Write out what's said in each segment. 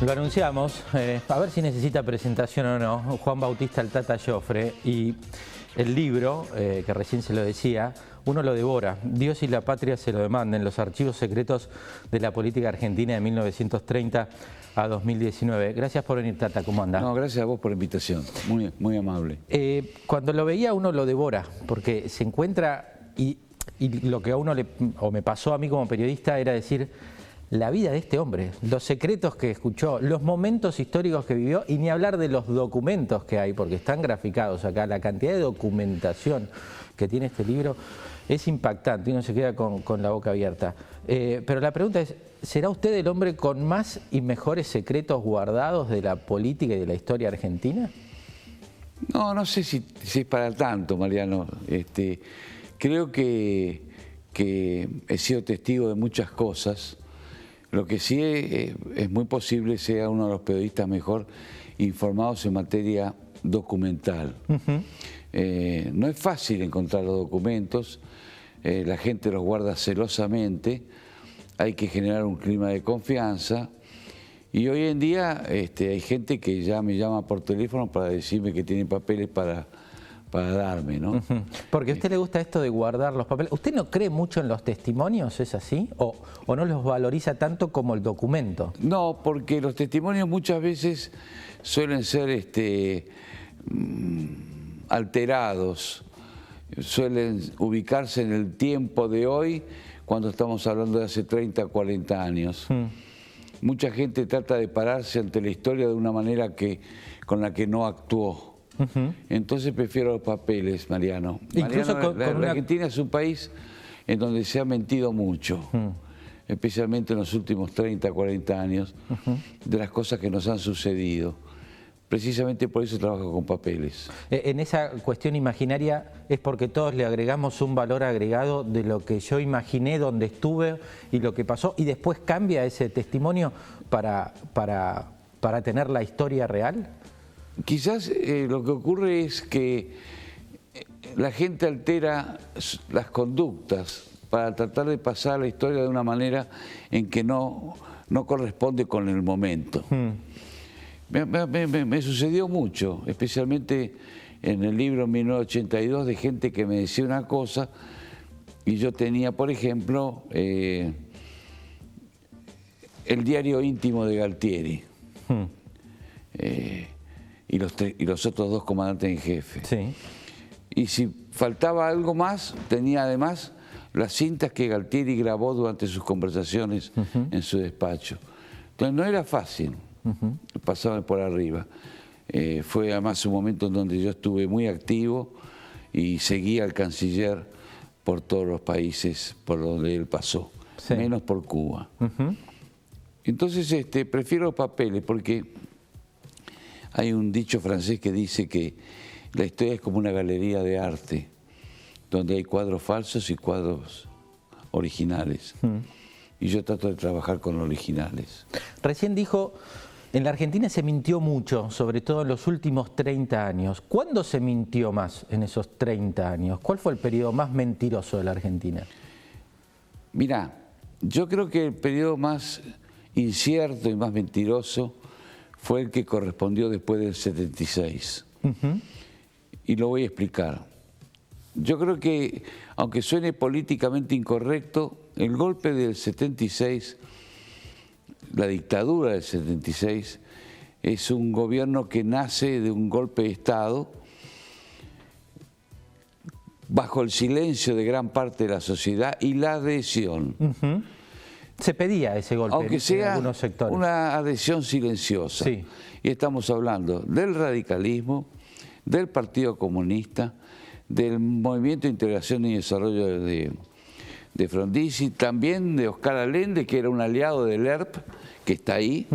Lo anunciamos, a ver si necesita presentación o no, Juan Bautista el Tata Joffre, y el libro, que recién se lo decía, uno lo devora, Dios y la patria se lo demanden, los archivos secretos de la política argentina de 1930 a 2019. Gracias por venir, Tata, ¿cómo anda? No, gracias a vos por la invitación, muy amable. Cuando lo veía uno lo devora, porque se encuentra, y lo que a uno o me pasó a mí como periodista era decir, la vida de este hombre, los secretos que escuchó, los momentos históricos que vivió, y ni hablar de los documentos que hay, porque están graficados acá, la cantidad de documentación que tiene este libro es impactante y uno se queda con la boca abierta. Pero la pregunta es, ¿será usted el hombre con más y mejores secretos guardados de la política y de la historia argentina? No sé si es para tanto, Mariano. Creo que he sido testigo de muchas cosas. Lo que sí es muy posible sea uno de los periodistas mejor informados en materia documental. No es fácil encontrar los documentos, la gente los guarda celosamente, hay que generar un clima de confianza y hoy en día hay gente que ya me llama por teléfono para decirme que tiene papeles para darme, ¿no? Porque a usted le gusta esto de guardar los papeles. ¿Usted no cree mucho en los testimonios, es así? ¿O no los valoriza tanto como el documento? No, porque los testimonios muchas veces suelen ser alterados, suelen ubicarse en el tiempo de hoy cuando estamos hablando de hace 30, 40 años. Mucha gente trata de pararse ante la historia de una manera con la que no actuó. Entonces prefiero los papeles, Mariano. Incluso la Argentina es un país en donde se ha mentido mucho, especialmente en los últimos 30, 40 años, de las cosas que nos han sucedido. Precisamente por eso trabajo con papeles. En esa cuestión imaginaria es porque todos le agregamos un valor agregado de lo que yo imaginé, donde estuve y lo que pasó, y después cambia ese testimonio para tener la historia real. Quizás lo que ocurre es que la gente altera las conductas para tratar de pasar la historia de una manera en que no corresponde con el momento. Me sucedió mucho, especialmente en el libro 1982, de gente que me decía una cosa y yo tenía, por ejemplo, el diario íntimo de Galtieri. Y los otros dos comandantes en jefe. Sí. Y si faltaba algo más, tenía además las cintas que Galtieri grabó durante sus conversaciones en su despacho. Entonces no era fácil, pasaba por arriba. Fue además un momento en donde yo estuve muy activo y seguía al canciller por todos los países por donde él pasó, sí, menos por Cuba. Entonces prefiero los papeles porque hay un dicho francés que dice que la historia es como una galería de arte, donde hay cuadros falsos y cuadros originales. Y yo trato de trabajar con originales. Recién dijo, en la Argentina se mintió mucho, sobre todo en los últimos 30 años. ¿Cuándo se mintió más en esos 30 años? ¿Cuál fue el periodo más mentiroso de la Argentina? Mirá, yo creo que el periodo más incierto y más mentiroso fue el que correspondió después del 76. Y lo voy a explicar. Yo creo que, aunque suene políticamente incorrecto, el golpe del 76, la dictadura del 76, es un gobierno que nace de un golpe de Estado bajo el silencio de gran parte de la sociedad y la adhesión. Se pedía ese golpe, aunque sea en algunos sectores. Una adhesión silenciosa. Sí. Y estamos hablando del radicalismo, del Partido Comunista, del Movimiento de Integración y Desarrollo de Frondizi, también de Oscar Allende, que era un aliado del ERP, que está ahí,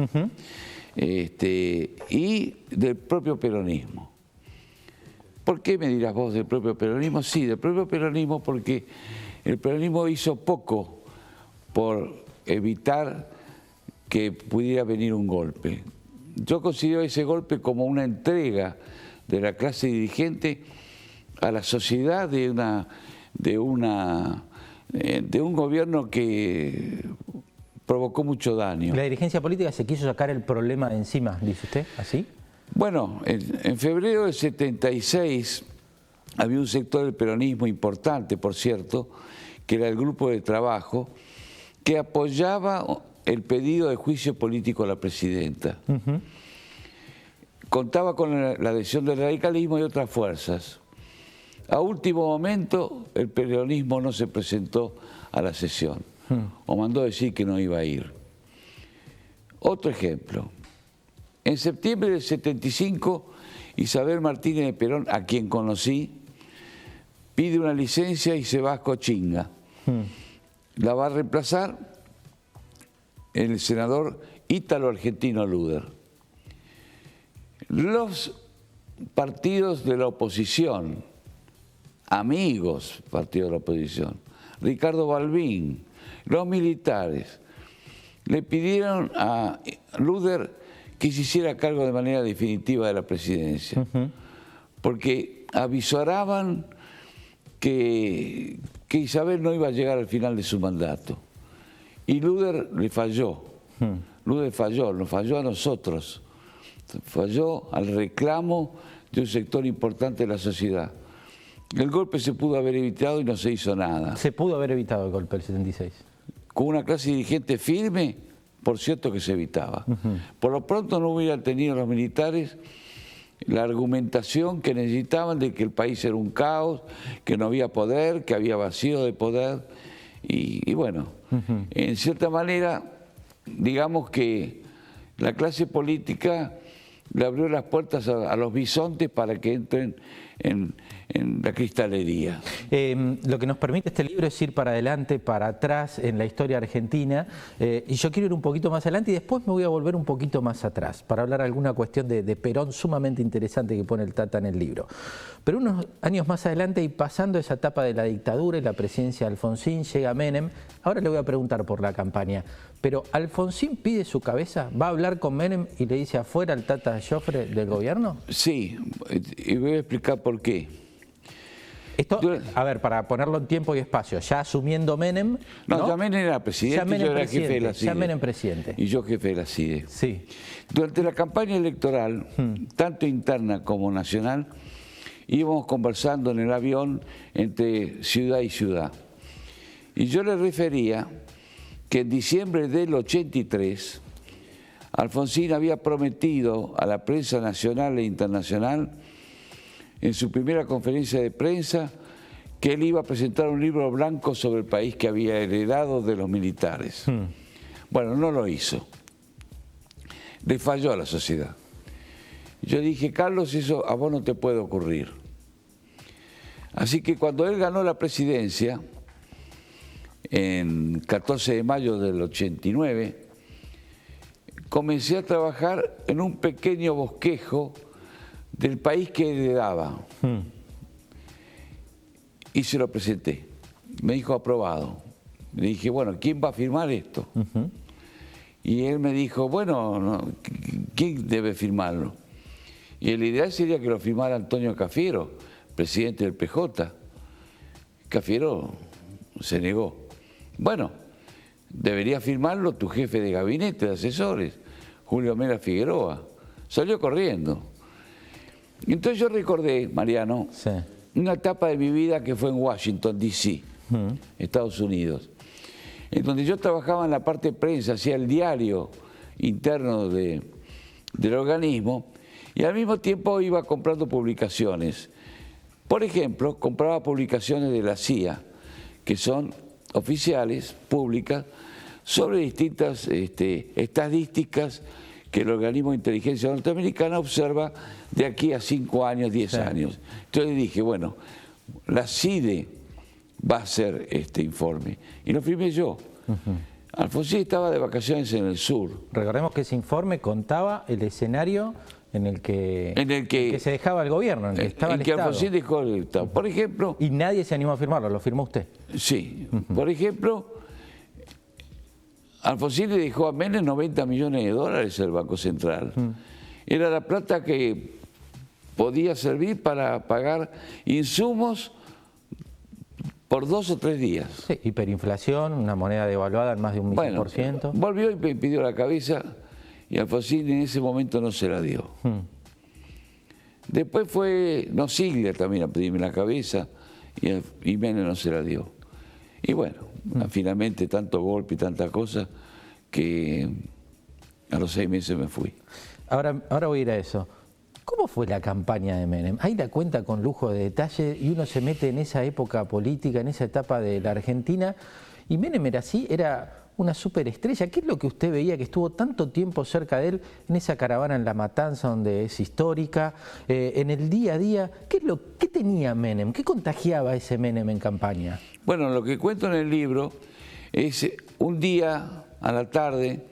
y del propio peronismo. ¿Por qué me dirás vos del propio peronismo? Sí, del propio peronismo porque el peronismo hizo poco por evitar que pudiera venir un golpe. Yo considero ese golpe como una entrega de la clase dirigente a la sociedad de un gobierno que provocó mucho daño. La dirigencia política se quiso sacar el problema de encima, dice usted, ¿así? Bueno, en febrero del 76 había un sector del peronismo importante, por cierto, que era el grupo de trabajo, que apoyaba el pedido de juicio político a la presidenta. Contaba con la adhesión del radicalismo y otras fuerzas. A último momento, el peronismo no se presentó a la sesión, o mandó decir que no iba a ir. Otro ejemplo. En septiembre del 75, Isabel Martínez de Perón, a quien conocí, pide una licencia y se va a Cochinga. La va a reemplazar el senador ítalo-argentino Luder. Los partidos de la oposición, amigos partidos de la oposición, Ricardo Balbín, los militares, le pidieron a Luder que se hiciera cargo de manera definitiva de la presidencia, porque avisoraban que Isabel no iba a llegar al final de su mandato. Y Luder le falló. Luder falló, nos falló a nosotros. Falló al reclamo de un sector importante de la sociedad. El golpe se pudo haber evitado y no se hizo nada. Se pudo haber evitado el golpe del 76. Con una clase dirigente firme, por cierto que se evitaba. Por lo pronto no hubieran tenido los militares la argumentación que necesitaban de que el país era un caos, que no había poder, que había vacío de poder. Y bueno, en cierta manera, digamos que la clase política le abrió las puertas a los bisontes para que entren en la cristalería. Lo que nos permite este libro es ir para adelante, para atrás en la historia argentina, y yo quiero ir un poquito más adelante y después me voy a volver un poquito más atrás para hablar alguna cuestión de Perón sumamente interesante que pone el Tata en el libro. Pero unos años más adelante y pasando esa etapa de la dictadura y la presidencia de Alfonsín, llega Menem. Ahora le voy a preguntar por la campaña, pero ¿Alfonsín pide su cabeza? ¿Va a hablar con Menem y le dice afuera al Tata Joffre del gobierno? Sí, y voy a explicar por qué. Esto, a ver, para ponerlo en tiempo y espacio, ya asumiendo Menem... No, ya Menem era presidente, ya Menem yo era presidente, jefe de la CIDE. Ya Menem presidente. Y yo jefe de la CIDE. Sí. Durante la campaña electoral, tanto interna como nacional, íbamos conversando en el avión entre ciudad y ciudad. Y yo le refería que en diciembre del 83, Alfonsín había prometido a la prensa nacional e internacional, en su primera conferencia de prensa, que él iba a presentar un libro blanco sobre el país que había heredado de los militares. Bueno, no lo hizo. Le falló a la sociedad. Yo dije, Carlos, eso a vos no te puede ocurrir. Así que cuando él ganó la presidencia, en 14 de mayo del 89, comencé a trabajar en un pequeño bosquejo del país que heredaba. Y se lo presenté. Me dijo aprobado. Le dije, bueno, ¿quién va a firmar esto? Y él me dijo, bueno, no, ¿quién debe firmarlo? Y la idea sería que lo firmara Antonio Cafiero, presidente del PJ. Cafiero se negó. Bueno, debería firmarlo tu jefe de gabinete de asesores, Julio Mera Figueroa. Salió corriendo. Entonces yo recordé, Mariano, Sí. una etapa de mi vida que fue en Washington, D.C., Estados Unidos, en donde yo trabajaba en la parte de prensa, hacía el diario interno del organismo, y al mismo tiempo iba comprando publicaciones. Por ejemplo, compraba publicaciones de la CIA, que son oficiales, públicas, sobre distintas estadísticas que el organismo de inteligencia norteamericana observa de aquí a 5 años, 10 años. Entonces dije, bueno, la CIDE va a hacer este informe. Y lo firmé yo. Alfonsín estaba de vacaciones en el sur. Recordemos que ese informe contaba el escenario en el que se dejaba el gobierno, en el que estaba el Estado. Alfonsín dejó el Estado. Por ejemplo... Y nadie se animó a firmarlo, lo firmó usted. Sí. Por ejemplo, Alfonsín le dejó a Menem 90 millones de dólares al Banco Central. Era la plata que podía servir para pagar insumos por 2 o 3 días. Sí, hiperinflación, una moneda devaluada en más de un 1000%. Volvió y me pidió la cabeza y Alfonsín en ese momento no se la dio. Después fue Nosiglia también a pedirme la cabeza y Menem no se la dio. Y bueno, finalmente tanto golpe y tanta cosa que a los 6 meses me fui. Ahora voy a ir a eso. ¿Cómo fue la campaña de Menem? Ahí la cuenta con lujo de detalle y uno se mete en esa época política, en esa etapa de la Argentina. Y Menem era así, era una superestrella. ¿Qué es lo que usted veía que estuvo tanto tiempo cerca de él en esa caravana en La Matanza, donde es histórica, en el día a día? ¿Qué tenía Menem? ¿Qué contagiaba ese Menem en campaña? Bueno, lo que cuento en el libro es un día a la tarde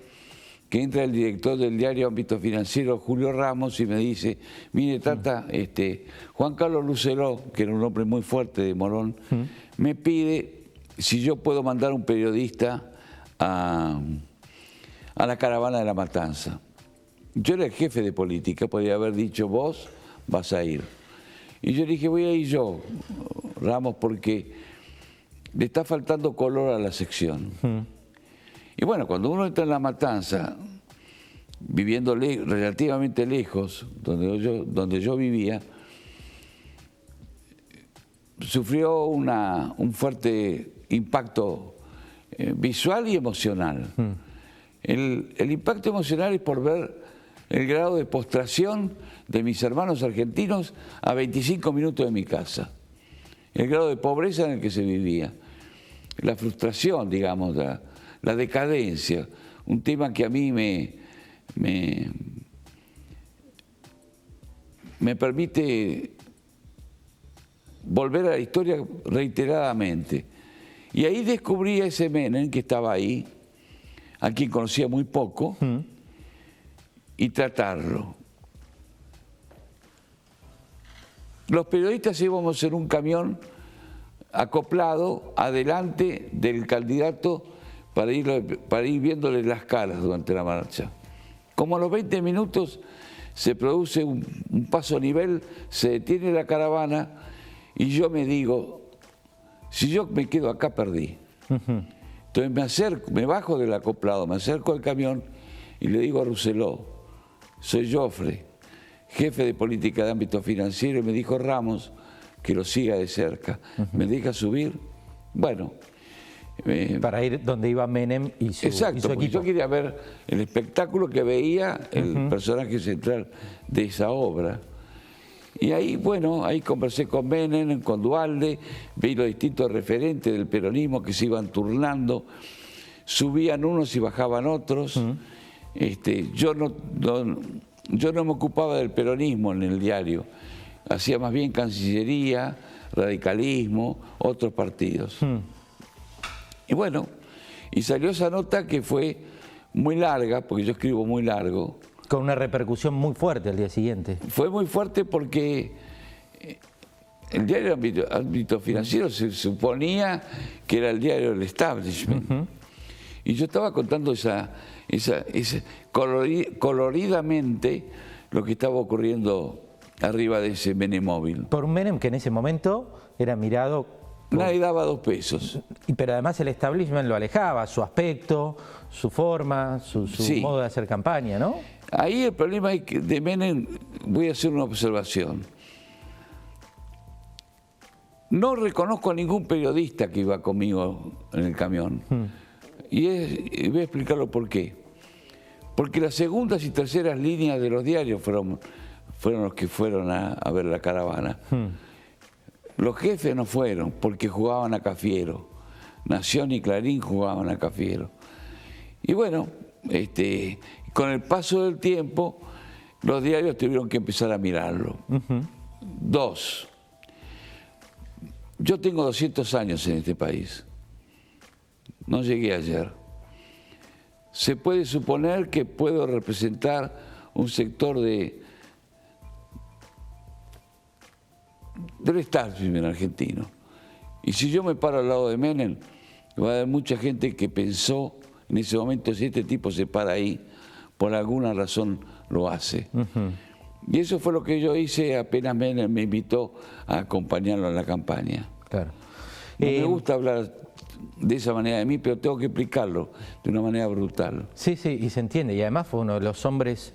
que entra el director del diario Ámbito Financiero, Julio Ramos, y me dice, mire, Tata, Juan Carlos Luceló, que era un hombre muy fuerte de Morón, me pide si yo puedo mandar un periodista a la caravana de La Matanza. Yo era el jefe de política, podría haber dicho, vos vas a ir. Y yo le dije, voy a ir yo, Ramos, porque le está faltando color a la sección. Y bueno, cuando uno está en La Matanza, viviendo relativamente lejos, donde yo vivía, sufrió un fuerte impacto visual y emocional. El impacto emocional es por ver el grado de postración de mis hermanos argentinos a 25 minutos de mi casa, el grado de pobreza en el que se vivía, la frustración, digamos, la decadencia, un tema que a mí me permite volver a la historia reiteradamente. Y ahí descubrí a ese Menem que estaba ahí, a quien conocía muy poco, y tratarlo. Los periodistas íbamos en un camión acoplado adelante del candidato para ir viéndole las caras durante la marcha. Como a los 20 minutos se produce un paso a nivel, se detiene la caravana y yo me digo, si yo me quedo acá perdí. Entonces me bajo del acoplado, me acerco al camión y le digo a Rousselot, soy Joffre, jefe de política de Ámbito Financiero, y me dijo Ramos que lo siga de cerca. ¿Me deja subir? Bueno. Para ir donde iba Menem y su, exacto, y su porque equipo. yo quería ver el espectáculo que veía el personaje central de esa obra. Y ahí, bueno, ahí conversé con Menem, con Duhalde, vi los distintos referentes del peronismo que se iban turnando, subían unos y bajaban otros. Yo no me ocupaba del peronismo en el diario, hacía más bien Cancillería, radicalismo, otros partidos. Y bueno, y salió esa nota que fue muy larga, porque yo escribo muy largo. Con una repercusión muy fuerte al día siguiente. Fue muy fuerte porque el diario Ámbito Financiero se suponía que era el diario del establishment. Y yo estaba contando coloridamente lo que estaba ocurriendo arriba de ese Menemóvil. Por un Menem que en ese momento era mirado... Nadie daba 2 pesos. Pero además el establishment lo alejaba, su aspecto, su forma, su Sí. modo de hacer campaña, ¿no? Ahí el problema es que de Menem, voy a hacer una observación. No reconozco a ningún periodista que iba conmigo en el camión. Y voy a explicarlo por qué. Porque las segundas y terceras líneas de los diarios fueron los que fueron a ver la caravana. Los jefes no fueron porque jugaban a Cafiero. Nación y Clarín jugaban a Cafiero. Y bueno, con el paso del tiempo, los diarios tuvieron que empezar a mirarlo. 2. Yo tengo 200 años en este país. No llegué ayer. Se puede suponer que puedo representar un sector del establishment argentino. Y si yo me paro al lado de Menem, va a haber mucha gente que pensó en ese momento, si este tipo se para ahí, por alguna razón lo hace. Y eso fue lo que yo hice apenas Menem me invitó a acompañarlo en la campaña. Claro. No me gusta hablar de esa manera de mí, pero tengo que explicarlo de una manera brutal. Sí, sí, y se entiende. Y además fue uno de los hombres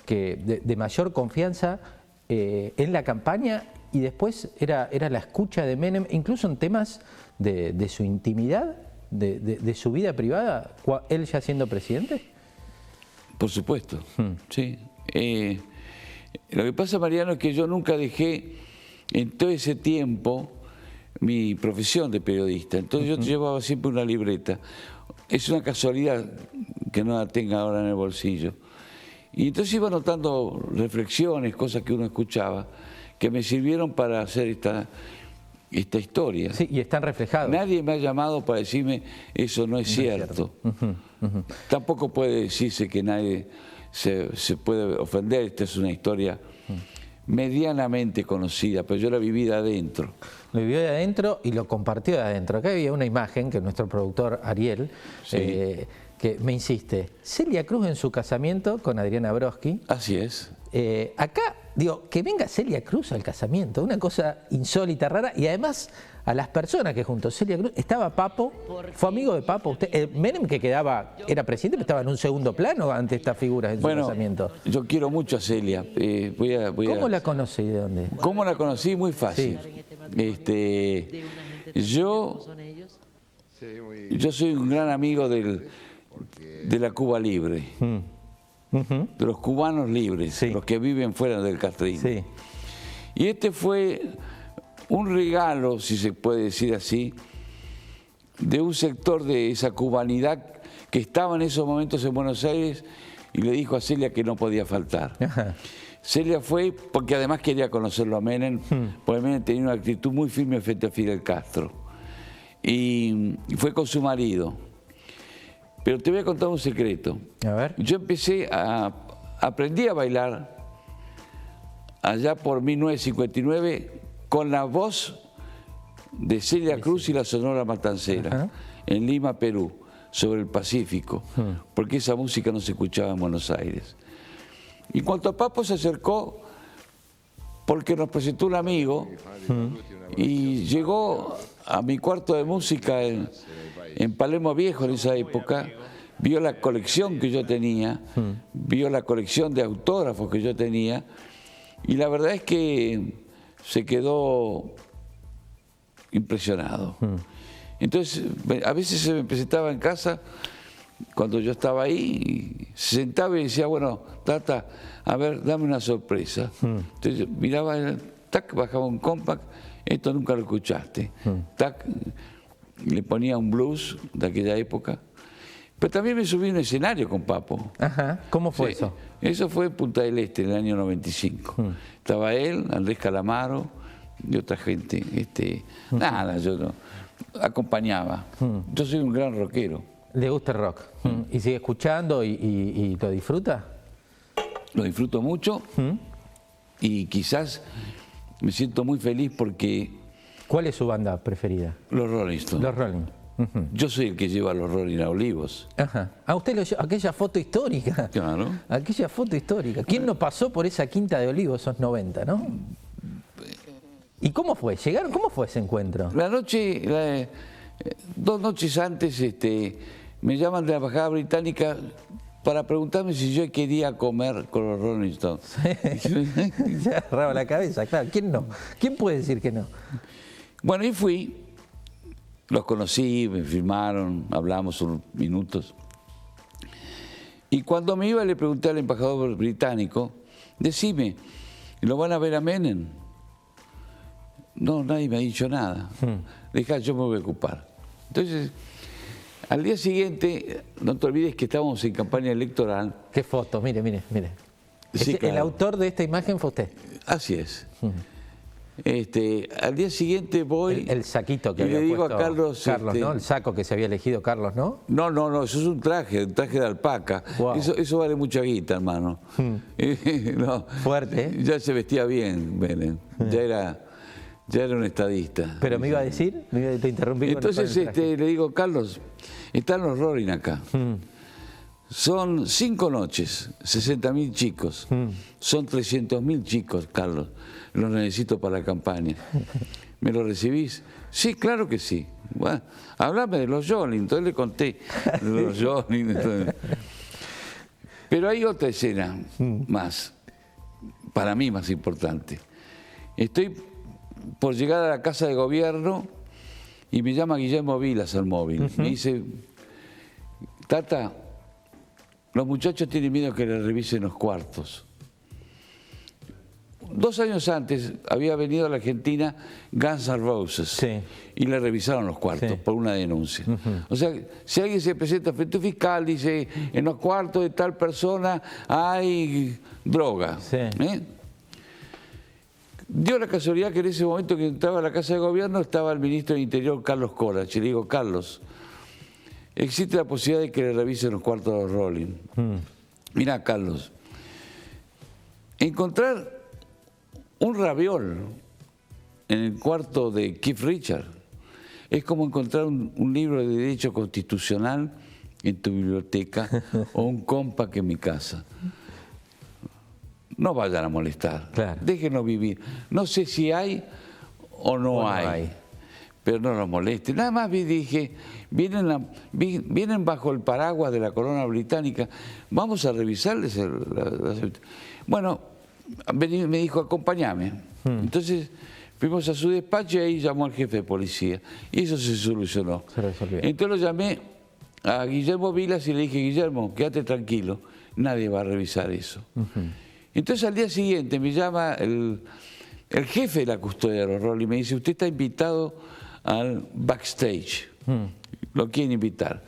que de mayor confianza en la campaña, y después era la escucha de Menem, incluso en temas de su intimidad, de su vida privada, él ya siendo presidente. Por supuesto, sí. Lo que pasa, Mariano, es que yo nunca dejé en todo ese tiempo mi profesión de periodista. Entonces yo llevaba siempre una libreta. Es una casualidad que no la tenga ahora en el bolsillo. Y entonces iba anotando reflexiones, cosas que uno escuchaba, que me sirvieron para hacer esta historia. Sí, y están reflejados. Nadie me ha llamado para decirme eso no es cierto. Tampoco puede decirse que nadie se puede ofender. Esta es una historia medianamente conocida, pero yo la viví de adentro. Lo vivió de adentro y lo compartió de adentro. Acá había una imagen que nuestro productor Ariel, que me insiste, Celia Cruz en su casamiento con Adriana Broski. Así es. Acá, digo, que venga Celia Cruz al casamiento, una cosa insólita, rara, y además a las personas que junto a Celia Cruz, estaba Papo, fue amigo de Papo, usted, Menem, que era presidente, pero estaba en un segundo plano ante estas figuras en su casamiento. Yo quiero mucho a Celia. ¿Cómo la conocí? ¿De dónde? ¿Cómo la conocí? Muy fácil. Yo soy un gran amigo de la Cuba Libre. De los cubanos libres, los que viven fuera del castrismo. Sí. Y este fue un regalo, si se puede decir así, de un sector de esa cubanidad que estaba en esos momentos en Buenos Aires y le dijo a Celia que no podía faltar. Ajá. Celia fue porque además quería conocerlo a Menem, porque Menem tenía una actitud muy firme frente a Fidel Castro. Y fue con su marido. Pero te voy a contar un secreto. A ver. Yo aprendí a bailar allá por 1959 con la voz de Celia Cruz y la Sonora Matancera, en Lima, Perú, sobre el Pacífico, porque esa música no se escuchaba en Buenos Aires. Y cuando Papo se acercó, porque nos presentó un amigo, y llegó a mi cuarto de música en Palermo Viejo en esa época, vio la colección que yo tenía, vio la colección de autógrafos que yo tenía, y la verdad es que se quedó impresionado. Entonces, a veces se me presentaba en casa, cuando yo estaba ahí, se sentaba y decía, bueno, Tata, a ver, dame una sorpresa. Entonces miraba, tac, bajaba un compact, esto nunca lo escuchaste. Tac, le ponía un blues de aquella época. Pero también me subí a un escenario con Papo. Ajá. ¿Cómo fue eso? Eso fue en Punta del Este, en el año 95. Estaba él, Andrés Calamaro y otra gente. Nada, yo no acompañaba. Yo soy un gran rockero. ¿Le gusta el rock? ¿Y sigue escuchando y lo disfruta? Lo disfruto mucho y quizás me siento muy feliz porque... ¿Cuál es su banda preferida? Los Rolling Stones. Los Rolling. Yo soy el que lleva a los Rolling a Olivos. Ajá. Ah, usted lo lleva, aquella foto histórica. Claro. Aquella foto histórica. ¿Quién no pasó por esa quinta de Olivos esos 90, no? ¿Y cómo fue? ¿Llegaron? ¿Cómo fue ese encuentro? La noche, 2 noches antes, me llaman de la embajada británica para preguntarme si yo quería comer con los Rolling Stones. Se agarraba la cabeza, claro. ¿Quién no? ¿Quién puede decir que no? Bueno, y fui, los conocí, me firmaron, hablamos unos minutos. Y cuando me iba le pregunté al embajador británico, decime, ¿lo van a ver a Menem? No, nadie me ha dicho nada. Deja, yo me voy a ocupar. Entonces, al día siguiente, no te olvides que estábamos en campaña electoral. ¿Qué foto? Mire, mire, mire. Sí, claro. El autor de esta imagen fue usted. Así es. Al día siguiente voy... El saquito que y había le digo puesto a Carlos... ¿no? El saco que se había elegido Carlos, ¿no? No, eso es un traje de alpaca. Wow. Eso vale mucha guita, hermano. No, fuerte, ¿eh? Ya se vestía bien, Menem. Ya era un estadista. Pero me iba a decir, te interrumpí. Entonces le digo, Carlos, están los Rolling acá. Son 5 noches, 60.000 chicos. Son 300.000 chicos, Carlos. Los necesito para la campaña. ¿Me lo recibís? Sí, claro que sí. Bueno, hablame de los Jolin, entonces le conté de los Jolin. Entonces. Pero hay otra escena más, para mí más importante. Estoy por llegar a la casa de gobierno y me llama Guillermo Vilas al móvil. Me dice, Tata, los muchachos tienen miedo que les revisen los cuartos. 2 años antes había venido a la Argentina Guns N' Roses y le revisaron los cuartos por una denuncia. O sea, si alguien se presenta frente a un fiscal, dice, en los cuartos de tal persona hay droga. Dio la casualidad que en ese momento que entraba a la Casa de Gobierno estaba el ministro del Interior, Carlos Corach. Y le digo, Carlos, existe la posibilidad de que le revisen los cuartos de los Rolling. Mirá, Carlos, encontrar un raviol en el cuarto de Keith Richards es como encontrar un libro de derecho constitucional en tu biblioteca o un compact en mi casa. No vayan a molestar, déjenos vivir. No sé si hay o no hay, pero no los molesten. Nada más dije, vienen bajo el paraguas de la corona británica, vamos a revisarles. Bueno, me dijo, acompáñame. Entonces fuimos a su despacho y ahí llamó al jefe de policía. Y eso se solucionó. Entonces lo llamé a Guillermo Vilas y le dije, Guillermo, quédate tranquilo, nadie va a revisar eso. Entonces al día siguiente me llama el jefe de la custodia de los Rolling y me dice, usted está invitado al backstage, lo quieren invitar.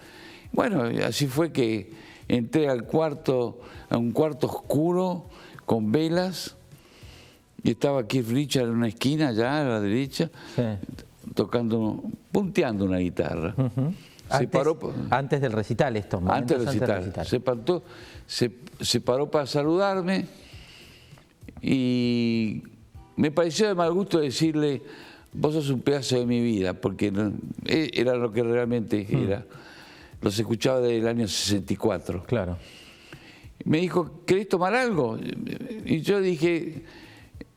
Bueno, así fue que entré a un cuarto oscuro, con velas, y estaba Keith Richards en una esquina allá a la derecha, tocando, punteando una guitarra. Antes del recital esto. Antes del recital. Se paró para saludarme y me pareció de mal gusto decirle, vos sos un pedazo de mi vida, porque era lo que realmente era. Los escuchaba desde el año 64. Claro. Me dijo, ¿querés tomar algo? Y yo dije,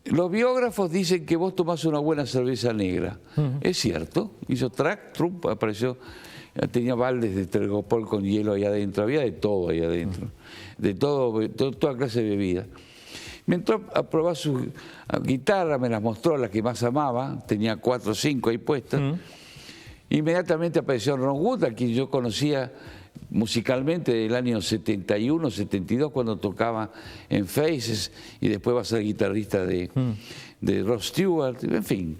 los biógrafos dicen que vos tomás una buena cerveza negra. Es cierto. Hizo track, Trump apareció, tenía baldes de Tergopol con hielo ahí adentro, había de todo ahí adentro, de toda clase de bebida. Me entró a probar su guitarra, me las mostró, las que más amaba, tenía 4 o 5 ahí puestas. Inmediatamente apareció Ron Wood, a quien yo conocía musicalmente del año 71, 72, cuando tocaba en Faces, y después va a ser guitarrista de Rod Stewart, en fin.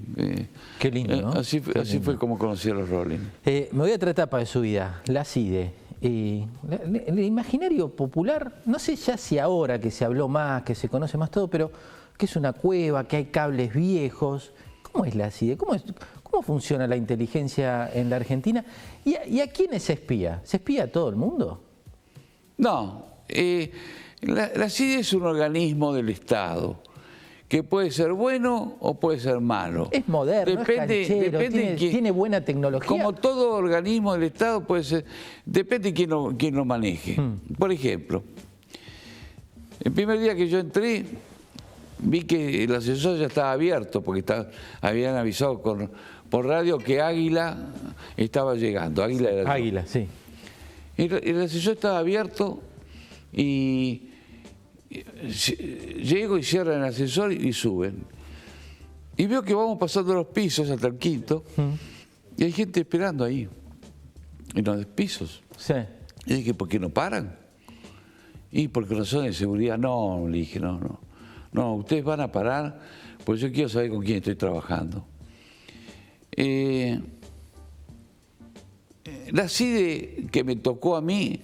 Qué lindo, ¿no? Así fue como conocí a los Rolling. Me voy a otra etapa de su vida, la CIDE. El imaginario popular, no sé ya si ahora que se habló más, que se conoce más todo, pero que es una cueva, que hay cables viejos. ¿Cómo es la CIDE? ¿Cómo funciona la inteligencia en la Argentina? ¿Y a quiénes se espía? ¿Se espía a todo el mundo? No, la CIDE es un organismo del Estado que puede ser bueno o puede ser malo. Es moderno, depende, es canchero, tiene buena tecnología. Como todo organismo del Estado puede ser, depende de quién lo maneje. Por ejemplo, el primer día que yo entré, vi que el ascensor ya estaba abierto, porque habían avisado por radio que Águila estaba llegando. Águila, sí. El ascensor estaba abierto y llego y cierran el ascensor y suben. Y veo que vamos pasando los pisos hasta el 5.º y hay gente esperando ahí, en los pisos. Sí. Y dije, ¿por qué no paran? Y por razones de seguridad. No, le dije, no. No, ustedes van a parar, pues yo quiero saber con quién estoy trabajando. La CIDE que me tocó a mí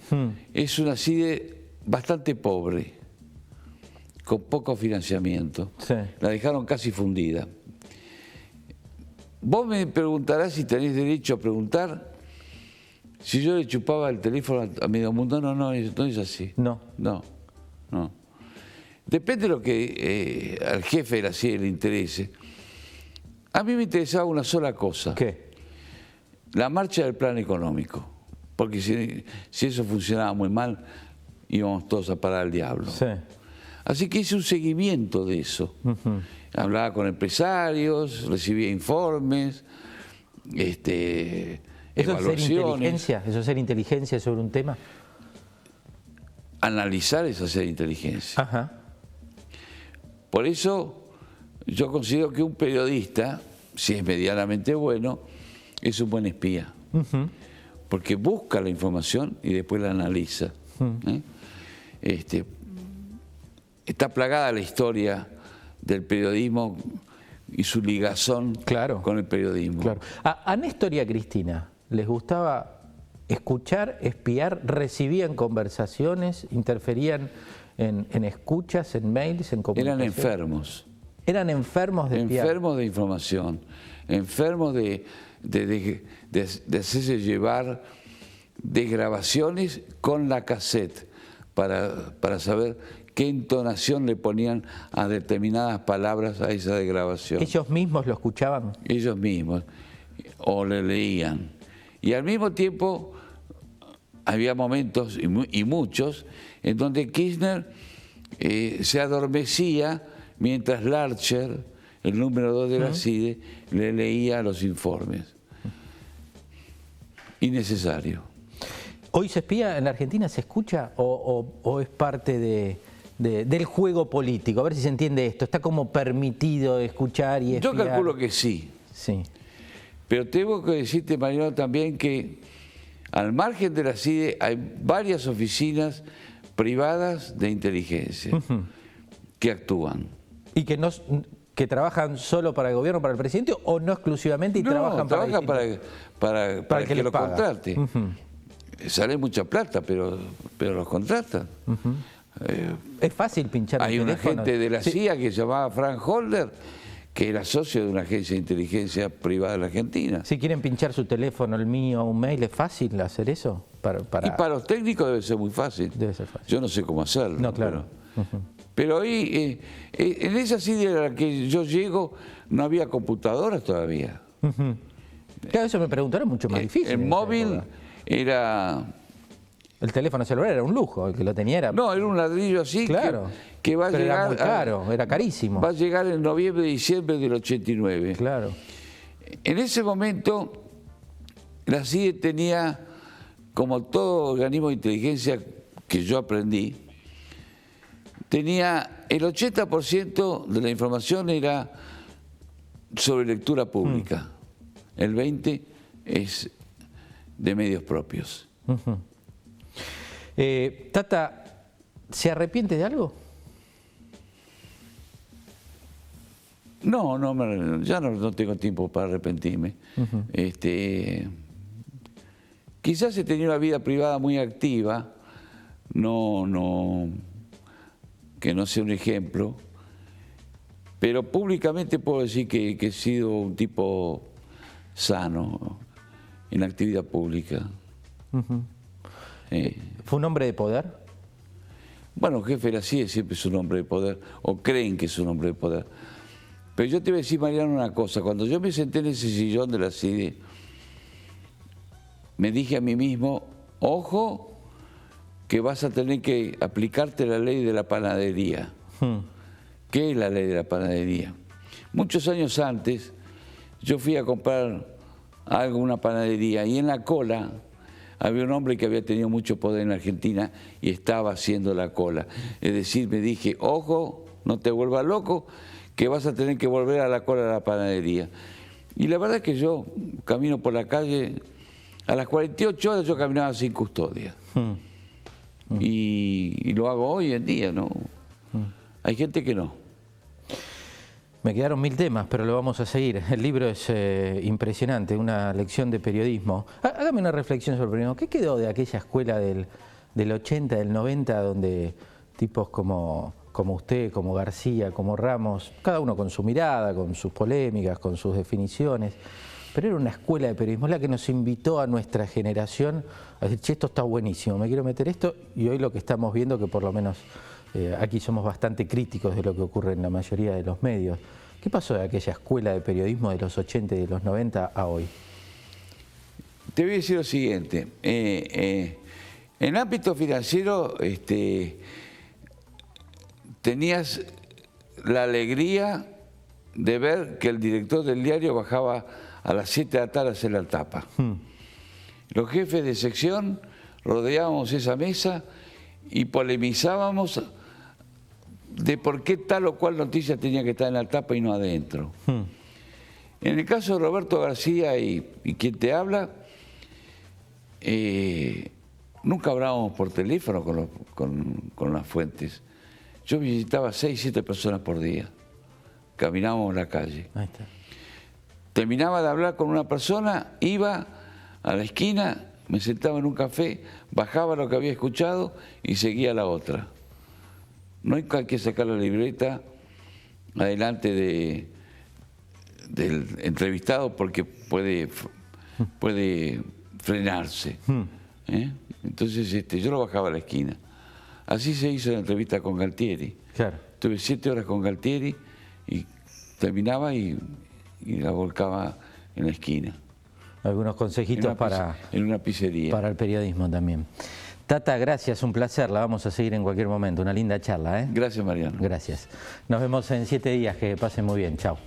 es una CIDE bastante pobre, con poco financiamiento. Sí. La dejaron casi fundida. Vos me preguntarás si tenés derecho a preguntar si yo le chupaba el teléfono a medio mundo. No es así. No. Depende de lo que al jefe de la CIDE le interese. A mí me interesaba una sola cosa. ¿Qué? La marcha del plan económico. Porque si eso funcionaba muy mal, íbamos todos a parar al diablo. Sí. Así que hice un seguimiento de eso. Hablaba con empresarios, recibía informes, ¿Eso es evaluaciones. ser inteligencia? ¿Eso es ser inteligencia sobre un tema? Analizar es hacer inteligencia. Ajá. Por eso yo considero que un periodista, si es medianamente bueno, es un buen espía. Porque busca la información y después la analiza. Está plagada la historia del periodismo y su ligazón con el periodismo. Claro. A Néstor y a Cristina, ¿les gustaba escuchar, espiar, recibían conversaciones, interferían en escuchas, en mails, en comunicación? Eran enfermos. Eran enfermos de espiar. Enfermos de información, enfermos de hacerse llevar de grabaciones con la cassette para saber qué entonación le ponían a determinadas palabras a esa grabación. ¿Ellos mismos lo escuchaban? Ellos mismos, o le leían. Y al mismo tiempo había momentos, y muchos, en donde Kirchner se adormecía mientras Larcher, el número 2 de la CIDE, le leía los informes. Innecesario. ¿Hoy se espía en la Argentina? ¿Se escucha o es parte del juego político? A ver si se entiende esto. ¿Está como permitido escuchar y espiar? Yo calculo que sí. Sí. Pero tengo que decirte, Mariano, también que al margen de la CIDE hay varias oficinas privadas de inteligencia que actúan. ¿Y que trabajan solo para el gobierno, para el presidente, o no exclusivamente y trabajan para que lo contrate? Sale mucha plata, pero los contratan. Es fácil pinchar Hay un un teléfono. agente de la CIA que se llamaba Frank Holder, que era socio de una agencia de inteligencia privada de la Argentina. Si quieren pinchar su teléfono, el mío, un mail, ¿es fácil hacer eso? Y para los técnicos debe ser muy fácil. Debe ser fácil. Yo no sé cómo hacerlo. No, claro. Pero hoy, en esa CIDE a la que yo llego, no había computadoras todavía. Claro, eso me preguntaron, mucho más difícil. El móvil era... El teléfono celular era un lujo, el que lo tenía era... No, era un ladrillo así, claro, que va a pero llegar... era muy caro, era carísimo. Va a llegar en noviembre, diciembre del 89. Claro. En ese momento, la CIDE tenía, como todo organismo de inteligencia que yo aprendí, tenía el 80% de la información era sobre lectura pública. El 20% es de medios propios. Tata, ¿se arrepiente de algo? No, ya no tengo tiempo para arrepentirme. Quizás he tenido una vida privada muy activa, que no sea un ejemplo, pero públicamente puedo decir que he sido un tipo sano en la actividad pública. ¿Fue un hombre de poder? Bueno, jefe de la CIDE siempre es un hombre de poder, o creen que es un hombre de poder. Pero yo te voy a decir, Mariano, una cosa. Cuando yo me senté en ese sillón de la CIDE, me dije a mí mismo, ojo, que vas a tener que aplicarte la ley de la panadería. ¿Qué es la ley de la panadería? Muchos años antes, yo fui a comprar algo en una panadería y en la cola había un hombre que había tenido mucho poder en la Argentina y estaba haciendo la cola. Es decir, me dije, ojo, no te vuelvas loco, que vas a tener que volver a la cola de la panadería. Y la verdad es que yo camino por la calle, a las 48 horas yo caminaba sin custodia. Y lo hago hoy en día, ¿no? Hay gente que no. Me quedaron 1000 temas, pero lo vamos a seguir. El libro es impresionante, una lección de periodismo. Hágame una reflexión sobre el periodismo. ¿Qué quedó de aquella escuela del 80, del 90, donde tipos como usted, como García, como Ramos, cada uno con su mirada, con sus polémicas, con sus definiciones, pero era una escuela de periodismo, la que nos invitó a nuestra generación a decir, che, esto está buenísimo, me quiero meter esto, y hoy lo que estamos viendo, que por lo menos aquí somos bastante críticos de lo que ocurre en la mayoría de los medios. ¿Qué pasó de aquella escuela de periodismo de los 80 y de los 90 a hoy? Te voy a decir lo siguiente. En ámbito financiero tenías la alegría de ver que el director del diario bajaba a las 7 de la tarde a hacer la tapa. Los jefes de sección rodeábamos esa mesa y polemizábamos de por qué tal o cual noticia tenía que estar en la tapa y no adentro. En el caso de Roberto García y quien te habla, nunca hablábamos por teléfono con las fuentes. Yo visitaba 6, 7 personas por día. Caminábamos la calle. Ahí está. Terminaba de hablar con una persona, iba a la esquina, me sentaba en un café, bajaba lo que había escuchado y seguía la otra. No hay que sacar la libreta adelante del entrevistado porque puede frenarse. Entonces yo lo bajaba a la esquina. Así se hizo la entrevista con Galtieri. Claro. Tuve 7 horas con Galtieri y terminaba y la volcaba en la esquina. Algunos consejitos en una pizzería. para el periodismo también. Tata, gracias, un placer, la vamos a seguir en cualquier momento, una linda charla. Gracias, Mariano. Gracias. Nos vemos en 7 días, que pasen muy bien, chao.